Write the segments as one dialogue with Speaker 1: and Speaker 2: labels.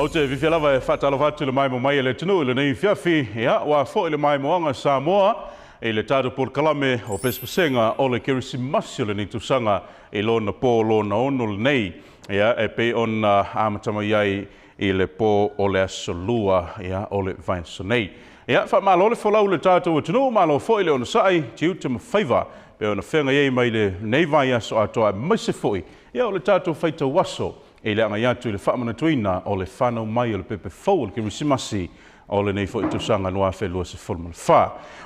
Speaker 1: O te whiwhialawa e whatala whatu le mai mo mai le tunu le nei whiawhi ia wa fo le mai moanga Samoa e le tātou por kalame o pespasenga o le kerisimasi le ni tusanga e lona pō lona ono le nei ia e pe ona amatama iai i le pō o le asolua ia o le vainso nei. Ia wha malo le whalau le tātou e tunu malo fo le ona sai tiu te mawhaiva pe ona whenga iei mai le nei vai aso atoa mai se foi ia o le tātou whaita waso e le anga iatu i le whaamana tuina o le whanau mai o le pepe fau o le kerisimasi o le nei fo i tusanga noa whelua se fulman wha.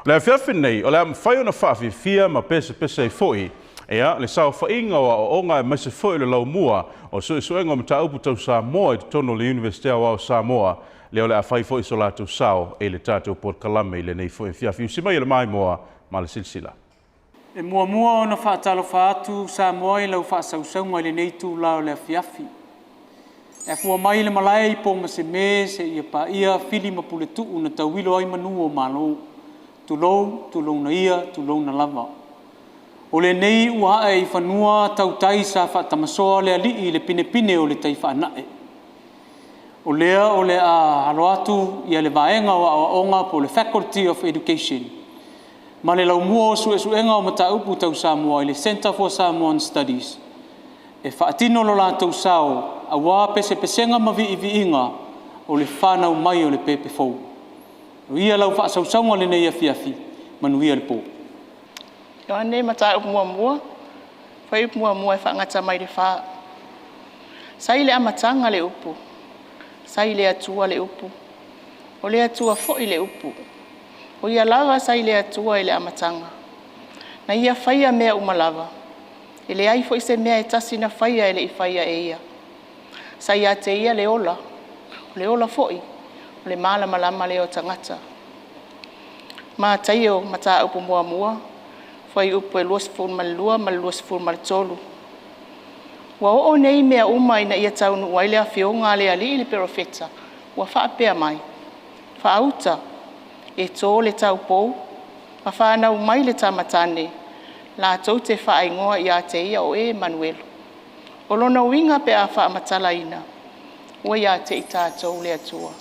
Speaker 1: O le awhiawhi nei, o le am whai ona whaafi fia ma pese e foi, ea le sao whainga o onga e maise foi le lau mua o suenga o mta upu tau Samoa i tono le Universitea o Samoa le o le a whai foi so la tu sao e le tātou Port Kalame i le nei fo i whiawhi. Usi mai le mai moa ma le silsila.
Speaker 2: E mua ona whaatalo whaatu Samoa i lau whaasausaunga i le nei tū lao le awhiawhi. E fua mai le malai po ma se me se ia pa ia fili ma pule tu una tauilo ai manu o malo. Tu lou na ia, tu lou na lava. O le nei ua e i whanua tau tai sa whaatamasoa le ali i le pine o le tai whaanae. O lea o le a haloatu ia le vaenga o onga po le Faculty of Education. Ma le laumua o suenga o mata upu tau Samoa i le Center for Samoan Studies. E whaatino lo la tau sao a wā pesenga mawi i viinga o le whanau mai o le pepe fau. O ia lau whaasausaunga le nei a whiawhi, manu ia le pō.
Speaker 3: Yo ane mata upu mua, whai upu mua e whaangata mai le wha. Sai le amatanga le upu, sai le atua le upu, o le atua fo i le upu. O ia lava sai le atua i le amatanga. Na ia whaia mea umalava. E le ai fo i se mea e tasina whaia e le i whaia e ia. Sai a te ia le ola foi, le mala malama le o tangata. Ma taio mata upu mua, foi upu e luas fun malua, ma luas fun maltolu. Wa o nei mea uma ina ia taunu waile a fionga le ali le profeta, wa whaapea mai. Whaauta, e tō le tau pou, ma whanau mai le tamatane, la tau te whaingoa i a te ia o e Manuelo. O lona winga pe a whaamatala ina, ua ia te i tātou le atua.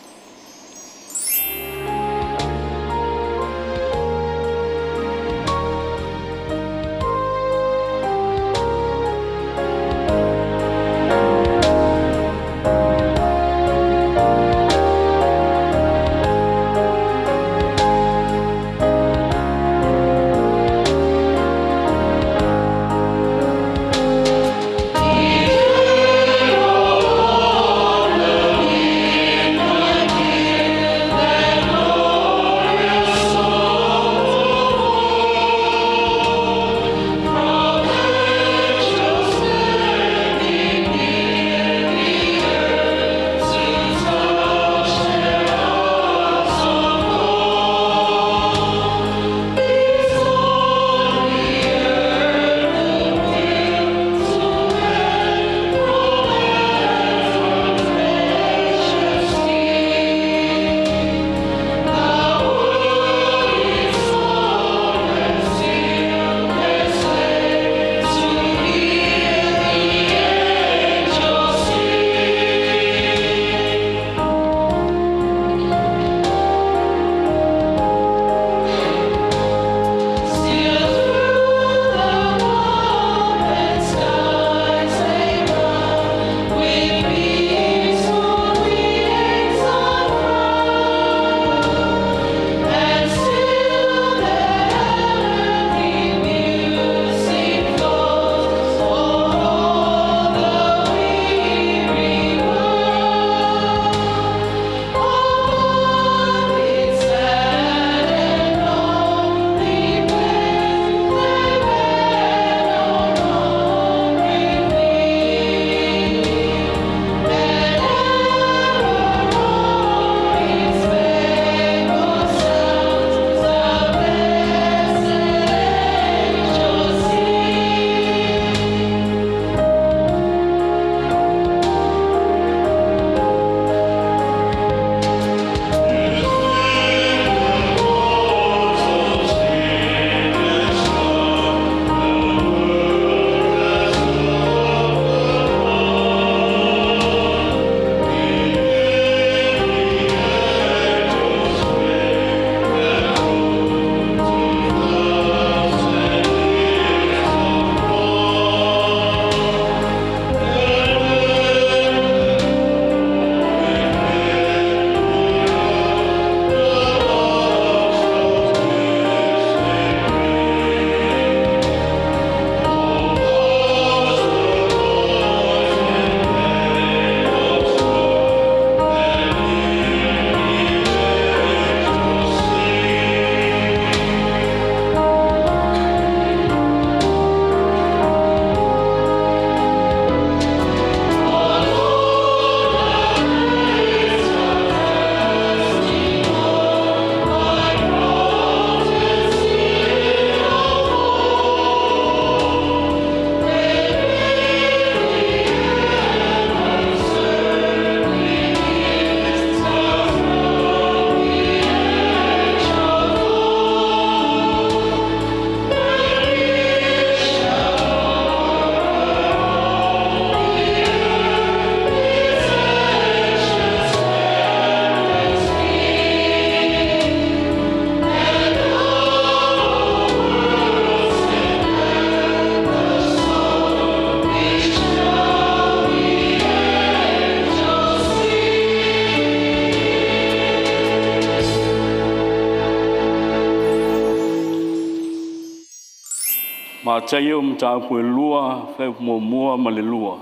Speaker 4: Ma tai o mta pu lua fe mo ma le lua.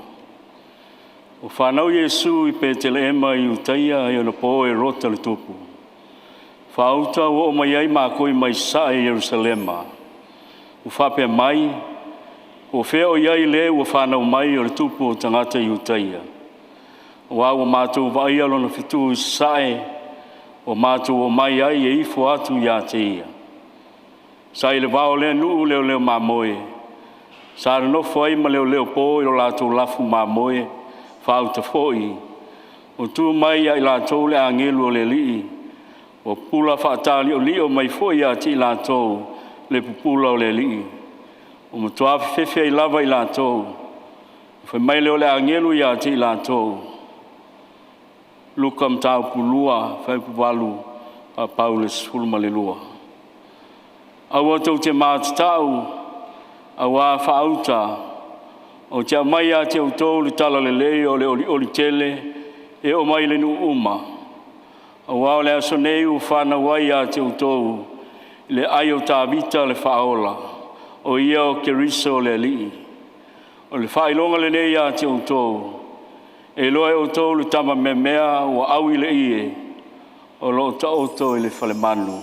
Speaker 4: O whanau Yesu I Petele Ema I utaia I ona po e rota le tupu. Whauta o mai ai ma koi mai sa e Jerusalema. O whape mai, o wheo iai le o whanau mai o le tupu o tangata I utaia. O au mātou vai alona fitu I sae, o mātou o mai ai e ifo atu ia te ia. Sai le vao le nuu leo mamoe. Sa le nofo ai ma leo po I lo lātou lafu mamoe, whauta foi. O tu mai ai lātou le angelu o le lii. O pula whaatali o li o mai foi a ti lātou le pupula o le lii. O matuafi fefe I lava I lātou. Fai mai leo le angelu ia ti lātou. Luka mtau pulua, fai puwalu a Paulus fulma le lua. Awa tau te mātatau, awa whaauta, o te mai a te autou le tala le lei o le oli tele, e o mai le nu uma. Awa o le aso nei u whana wai a te autou, le ai o tā vita le whaola, o ia o kerisa o le lii. O le whailonga le nei a te autou, e loe autou le tama me mea o awi le ie, o lo ta autou le whale manu.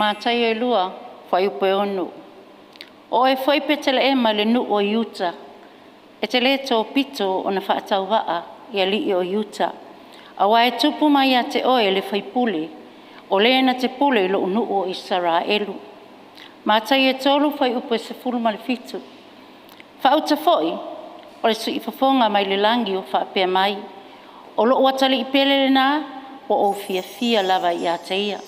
Speaker 5: Mātai e lua, whai upe onu. O e whai petele e ma le nu o Iuta. E te le tō pito o na whaatau waa I a li o Iuta. A wa e tupu mai a te oe le whai pule. O le na te pule lo nu o Israelu. Mātai e tolu whai upe se fulma le fitu. Whauta whoi, o le sui whafonga mai le langi o whaapea mai. O lo watali I pele le nā, o o fia lava ia teia.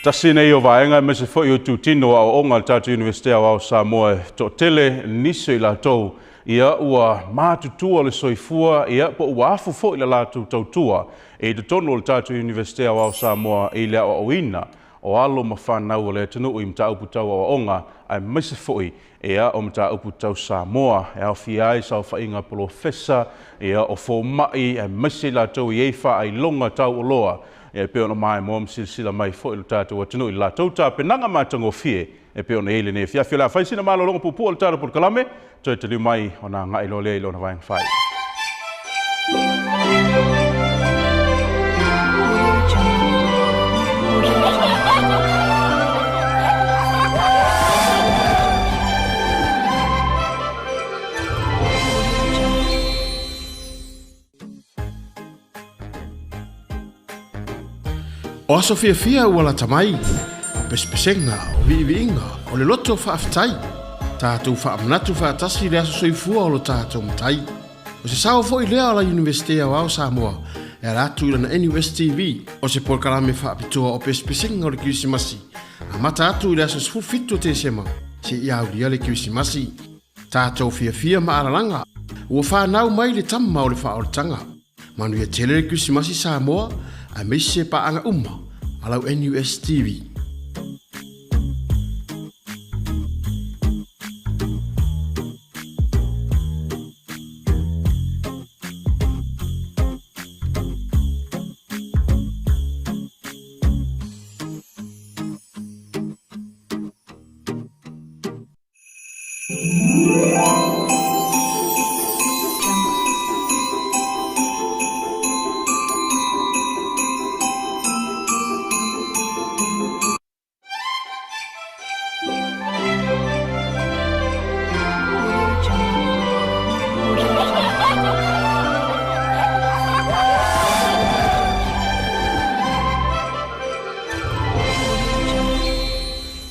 Speaker 1: Tasine i o vaenga me se foi o tutino o onga tatu Universite o Samoa to tele niso i la tau ia ua mātutua le soifua ia po ua afu fo i la latu tautua e te tono le tatu Universite o Samoa i lea o ina o alo mawhanau o le tunu i mta upu tau o onga ai mese foi ia o mta upu tau Samoa e au fiai sau whainga profesa ia o fo mai ai mese la tau i eifa ai longa tau o loa e pe ona mai mo sila mai fo i tatu o tunu i la tau ta penanga matango fie e pe ona ele ne fia fia la faisina malo longa pupu o tatu por kalame toi te liu mai ona ngai lo le lo na vain fai.
Speaker 6: O aso fia ua la tamai, pespesenga o viinga o le loto whaafitai. Tātou whaamanatu whaatasi le aso soifua o lo tātou matai. O se sao fo i lea o la Universite o Samoa, e rātu ila na NUS TV, o se porkarame whaapitoa o pespesenga o le kiwisimasi. A mata atu i le aso sfufitu te sema, se ia ulia le kiwisimasi. Tātou fia maaralanga, ua whanau mai le tamma o le whaoletanga. Manu ia tele le kiwisimasi Samoa, a meise pa anga alau NUS TV.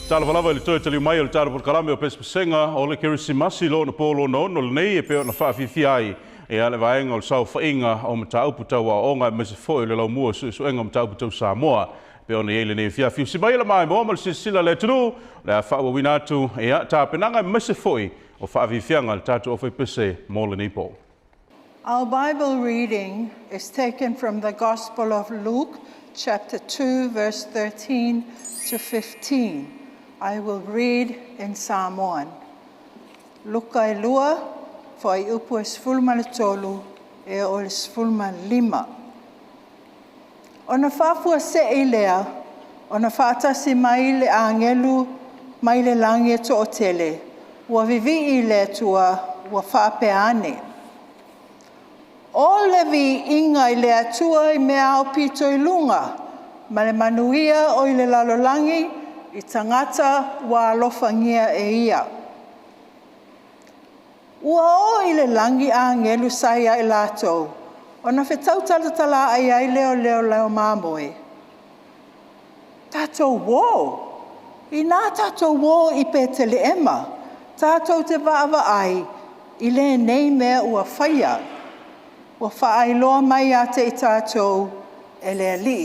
Speaker 1: Talavalava le toi tali mai o le tara por kalame o pespesenga o le kerisimasi lo na polo no le nei e pe na whaafifia ai e ale vaenga o le sau whainga o mta upu tau a onga me se foi le lau mua su enga mta upu tau Samoa pe ona ele nei fia fiu si mai la mai mo mal sila le tunu le a wha wina atu e a ta penanga me se foi o whaafifianga le tatu o whaipese mo le nipo.
Speaker 7: Our Bible reading is taken from the Gospel of Luke, chapter 2, verse 13 to 15. I will read in Samoan. Luka e lua, fai upu e sfulma le tolu, e o le sfulma lima. Ona whafua se e lea, ona whaatasi mai le angelu, mai le langi e to o tele, ua vivi i le tua, ua whaapeane. O le vi inga i le atua i mea o pito i lunga, ma le manuia o i le lalolangi, i tangata wa alofangia e ia. Ua o i le langi a ngelu saia i latou, o na whetau talatala ai ai leo mamoe. Tātou wō, i nā tātou wō i pētele ema, tātou te waava ai, i le nei mea ua whaia, ua whaailoa mai a te i tātou e le li.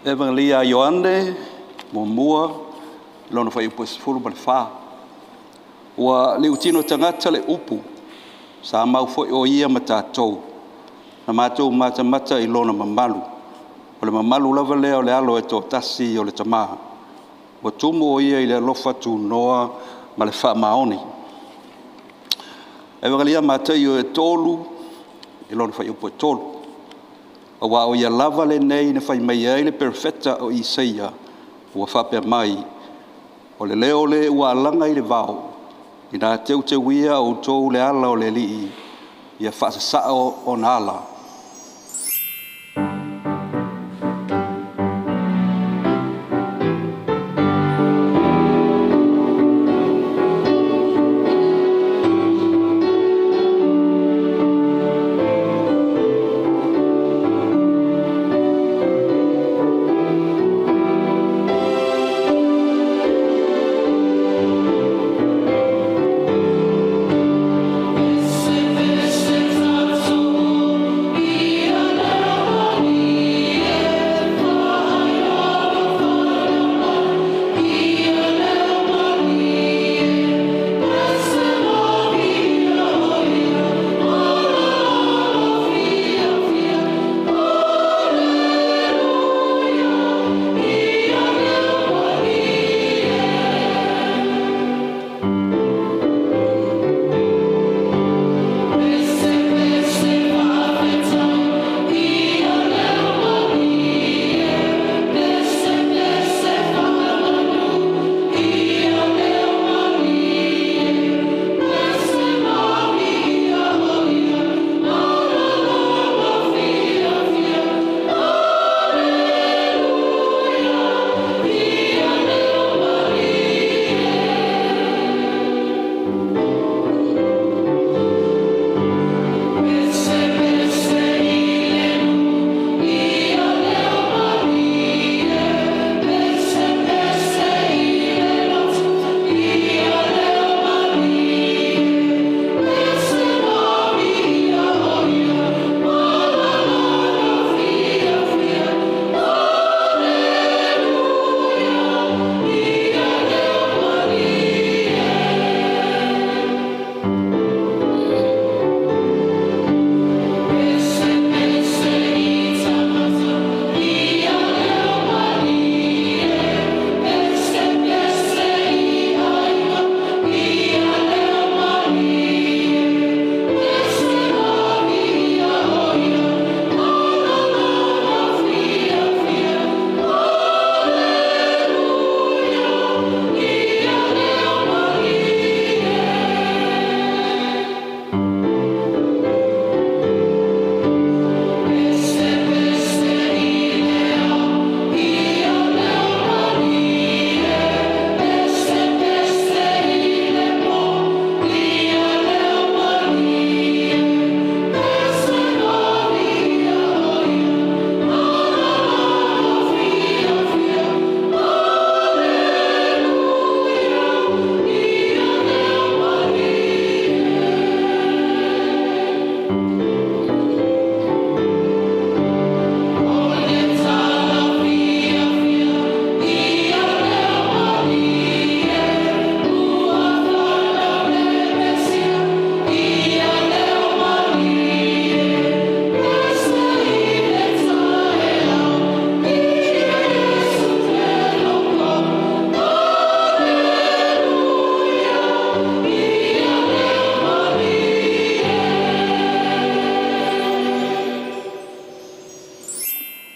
Speaker 8: Evangelia Ioane, mua, lona whai upo sifuru ma le wha. Ua le utino tangata le upu, sa mau foi o ia ma tātou. Na mātou mata i lona mamalu. O le mamalu lava lea o le alo e tō tasi o le tamaha. Ua tumu o ia i le alofa tu noa ma le wha maoni. Evangelia mātai o e tolu, i lona whai upo e tolu. Awa o ia lava le nei na whai mai ai le perfecta o Isaia, ua whapea mai, o le leo le ua alanga i le vau, i nā teu te wia o tōu le ala o le lii, ia whaasasao o nā ala.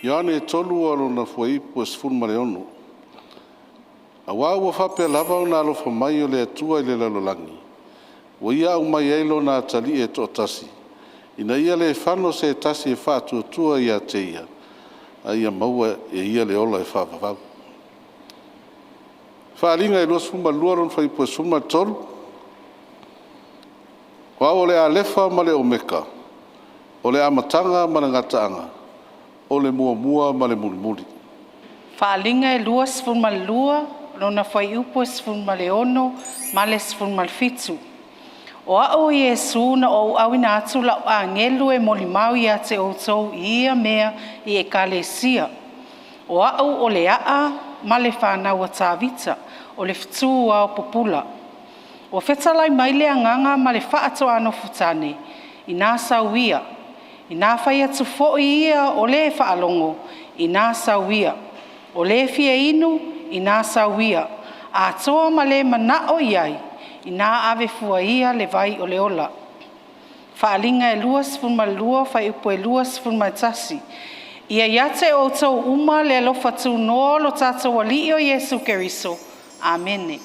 Speaker 6: Ioane tolu o lona fuaipu e sifunu ma le ono. Awa ua whapea lava o nā alofa mai o le atua i le lalolagi. Ua ia au mai ai lona atali e toʻa tasi. Ina ia le whano se tasi e whaatuatua ia te ia. A ia maua e ia le ola e whaavavau. Whaalinga e lua sifunu ma lua lona fuaipu e sifunu ma le tolu. Wa o le alefa ma le omeka. O le amatanga ma le ngataanga. O le mua ma le mulimuli.
Speaker 3: Whaalinga e lua sifunu ma le lua, lona whaiupu e sifunu ma le ono, ma le sifunu ma le fitu. O ao Iesu na o awina atu lau a ngelu e molimau i ate outou i ia mea i e kalesia.
Speaker 9: O au o le aa ma le whanau a tāwita o le fitua o popula. O whetalai mai le anganga ma le whaato ano futane i nā sauia, i nā whai atu fo'i ia o le whaalongo i nā sauia, o le fia inu i nā sauia, a toa ma le manao iai i nā ave fua ia le vai o le ola. Whaalinga e luas funma lua, whai upo e luas funma tasi. Ia iate o tau uma le alofa tu noa lo tātou ali o Yesu Keriso. Amene.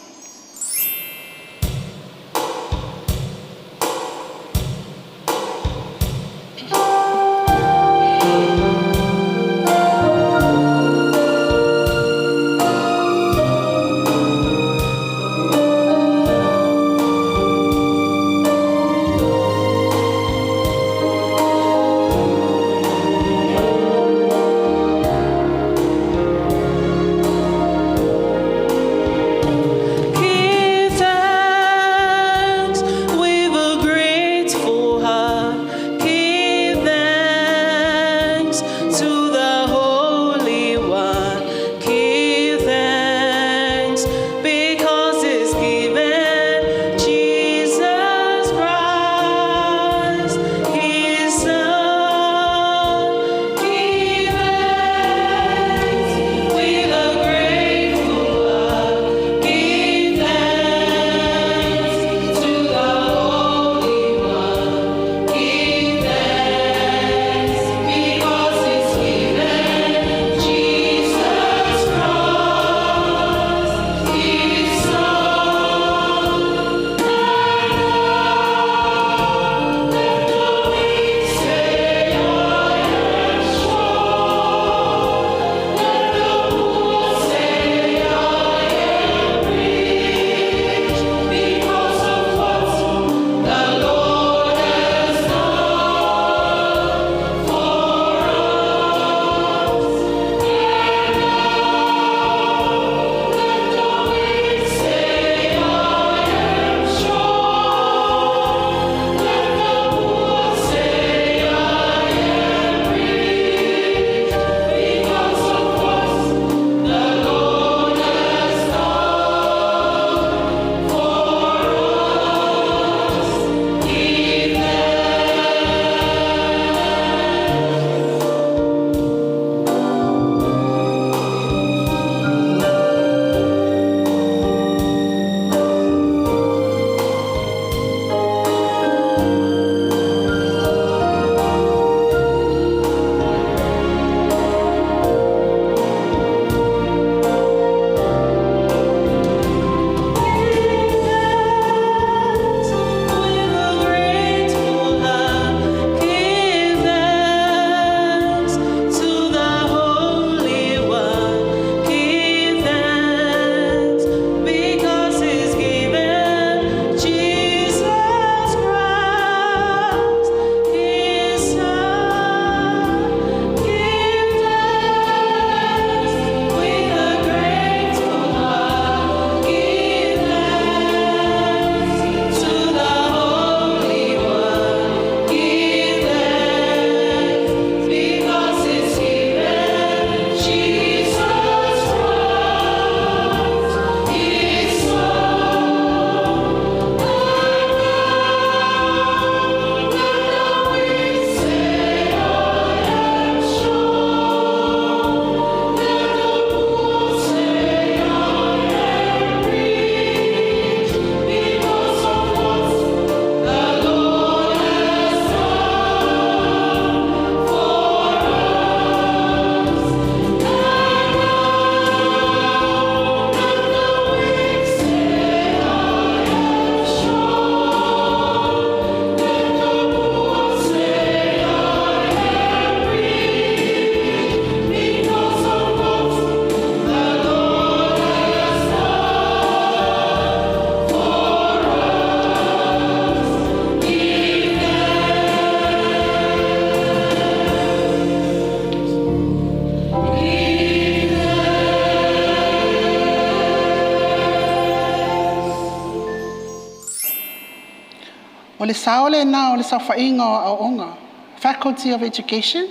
Speaker 10: O le saole na o le sawhainga o Aonga, Faculty of Education,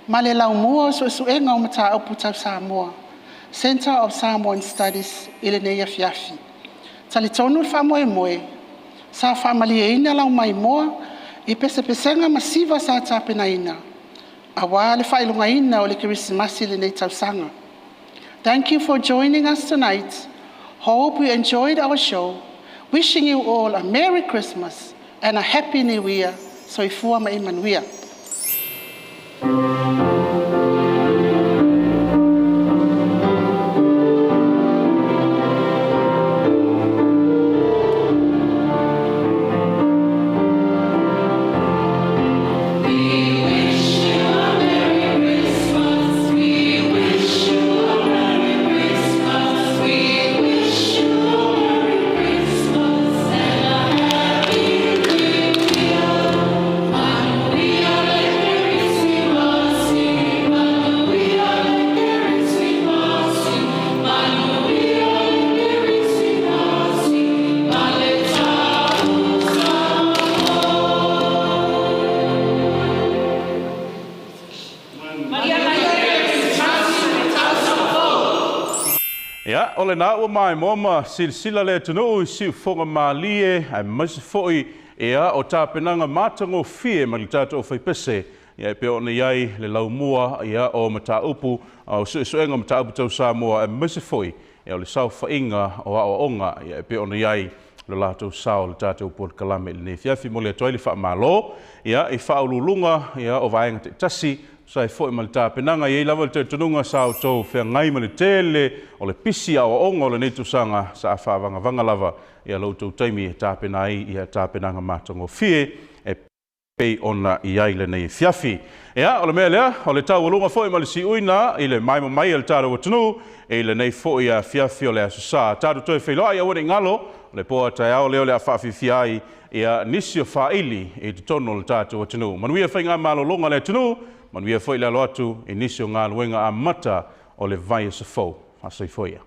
Speaker 3: Ma le lau mua o suenga o mata upu tau Samoa, Center of Samoan Studies i le nei afiafi. Tali tonu wha moe moe, sa wha mali e ina lau mai moa, i pese pesenga masiva sa tāpena ina. A wā le whailunga ina o le Kirisimasi le nei tausanga. Thank you for joining us tonight. Hope you enjoyed our show. Wishing you all a Merry Christmas and a Happy New Year. Soifua ma Imanuia.
Speaker 1: Ia, ole nā ua mai moma silsila le tunu i siu whonga mālie ai maise foi ea o tāpenanga mātango fie ma li tātou o whaipese ia e peo nei ai le lau mua ia o mata upu o suenga mata upu tau Samoa e maise foi ea o le sau whainga o a o onga ia e peo nei ai le lātou sao le tātou Port Kalame le nei fiafi mo le atoai le wha mālo ia i wha ululunga ia o vaenga te tasi sai foi mal ta penanga ye lava te tununga sa auto fe ngai male tele o le pisi a o ongo le netu sanga sa fa vanga lava ia lo tu taimi ta penai ia ta penanga matongo fie e pe ona i ai le nei fiafi ia o le mele o le tau lunga foi mal si uina i le mai el taro tunu e le nei foi a fiafi o le sa ta to fe lo ia woni ngalo le po ta o le fa fi ai ia nisio fa ili e tono le tatu tunu manuia fainga malo longa le tunu Manuia foi le alo atu inisio ngā luenga a mata o le vai e se fau. Asai foi.